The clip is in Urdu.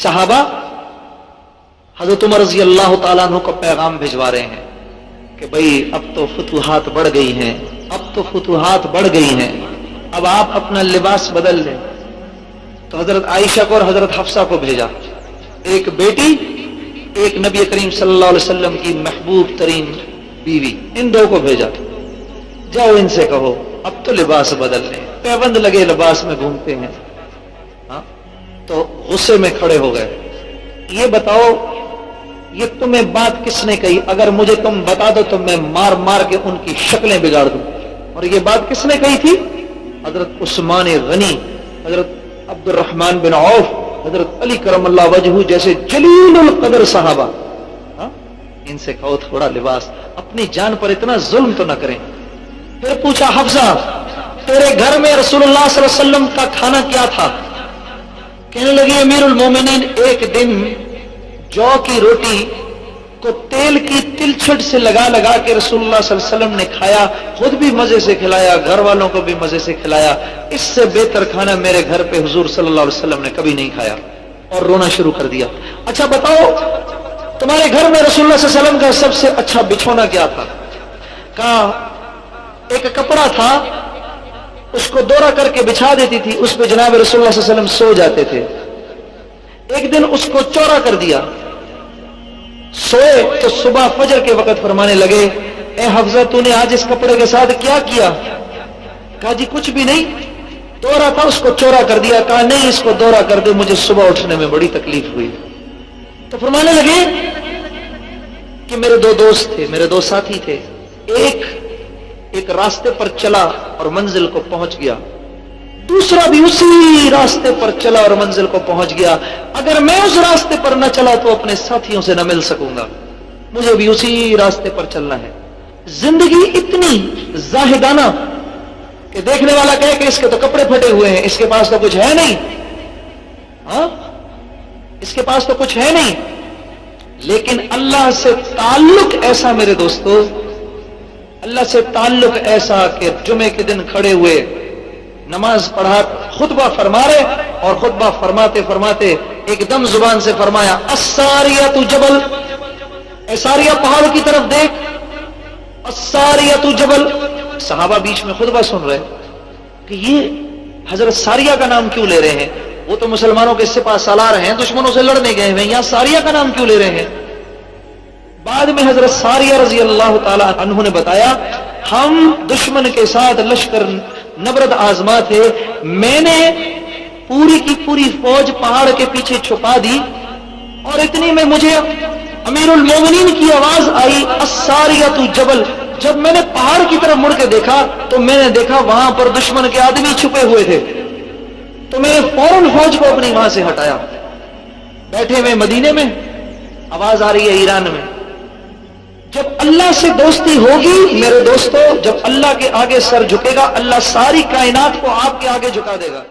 صحابہ حضرت عمر رضی اللہ تعالیٰ عنہ کو پیغام بھجوا رہے ہیں کہ بھئی اب تو فتوحات بڑھ گئی ہیں، اب آپ اپنا لباس بدل لیں۔ تو حضرت عائشہ کو اور حضرت حفصہ کو بھیجا، ایک بیٹی، ایک نبی کریم صلی اللہ علیہ وسلم کی محبوب ترین بیوی، ان دو کو بھیجا، جاؤ ان سے کہو اب تو لباس بدل لیں، پیبند لگے لباس میں گھومتے ہیں۔ ہاں تو غصے میں کھڑے ہو گئے، یہ بتاؤ یہ تمہیں بات کس نے کہی؟ اگر مجھے تم بتا دو تو میں مار مار کے ان کی شکلیں بگاڑ دوں۔ اور یہ بات کس نے کہی تھی؟ حضرت عثمان غنی، حضرت عبد الرحمن بن عوف، حضرت علی کرم اللہ وجہہ جیسے جلیل القدر صحابہ۔ ان سے کہو تھوڑا لباس، اپنی جان پر اتنا ظلم تو نہ کریں۔ پھر پوچھا حفصہ تیرے گھر میں رسول اللہ صلی اللہ علیہ وسلم کا کھانا کیا تھا؟ کہنے لگی امیر المومنین ایک دن جو کی روٹی کو تیل کی تلچھٹ سے لگا لگا کے رسول اللہ صلی اللہ علیہ وسلم نے کھایا، خود بھی مزے سے کھلایا، گھر والوں کو بھی مزے سے کھلایا، اس سے بہتر کھانا میرے گھر پہ حضور صلی اللہ علیہ وسلم نے کبھی نہیں کھایا۔ اور رونا شروع کر دیا۔ اچھا بتاؤ تمہارے گھر میں رسول اللہ صلی اللہ علیہ وسلم کا سب سے اچھا بچھونا کیا تھا؟ کہا ایک کپڑا تھا، اس کو دورہ کر کے بچھا دیتی تھی، اس پہ جناب رسول اللہ صلی اللہ علیہ وسلم سو جاتے تھے۔ ایک دن اس کو چورا کر دیا، سوئے تو صبح فجر کے وقت فرمانے لگے اے حفصہ تو نے آج اس کپڑے کے ساتھ کیا کیا؟ کہا جی کچھ بھی نہیں، دورہ تھا اس کو چورا کر دیا۔ کہا نہیں اس کو دورہ کر دے، مجھے صبح اٹھنے میں بڑی تکلیف ہوئی۔ تو فرمانے لگے کہ میرے دو دوست تھے، میرے دو ساتھی تھے، ایک راستے پر چلا اور منزل کو پہنچ گیا، دوسرا بھی اسی راستے پر چلا اور منزل کو پہنچ گیا۔ اگر میں اس راستے پر نہ چلا تو اپنے ساتھیوں سے نہ مل سکوں گا، مجھے بھی اسی راستے پر چلنا ہے۔ زندگی اتنی زاہدانہ کہ دیکھنے والا کہے کہ اس کے تو کپڑے پھٹے ہوئے ہیں، اس کے پاس تو کچھ ہے نہیں، ہاں اس کے پاس تو کچھ ہے نہیں، لیکن اللہ سے تعلق ایسا میرے دوستو، اللہ سے تعلق ایسا کہ جمعے کے دن کھڑے ہوئے نماز پڑھا، خطبہ فرما رہے، اور خطبہ فرماتے فرماتے ایک دم زبان سے فرمایا الساریۃ جبل، اے ساریہ پہاڑ کی طرف دیکھ، الساریۃ جبل۔ صحابہ بیچ میں خطبہ سن رہے کہ یہ حضرت ساریہ کا نام کیوں لے رہے ہیں؟ وہ تو مسلمانوں کے سپہ سالار ہیں، دشمنوں سے لڑنے گئے ہیں، یہاں ساریہ کا نام کیوں لے رہے ہیں؟ بعد میں حضرت ساریہ رضی اللہ تعالی عنہ نے بتایا ہم دشمن کے ساتھ لشکر نبرد آزما تھے، میں نے پوری کی پوری فوج پہاڑ کے پیچھے چھپا دی، اور اتنی میں مجھے امیر المومنین کی آواز آئی الساریۃ جبل۔ جب میں نے پہاڑ کی طرف مڑ کے دیکھا تو میں نے دیکھا وہاں پر دشمن کے آدمی چھپے ہوئے تھے، تو میں نے فوراً فوج کو اپنی وہاں سے ہٹایا۔ بیٹھے ہوئے مدینے میں، آواز آ رہی ہے ایران میں۔ جب اللہ سے دوستی ہوگی میرے دوستو، جب اللہ کے آگے سر جھکے گا، اللہ ساری کائنات کو آپ کے آگے جھکا دے گا۔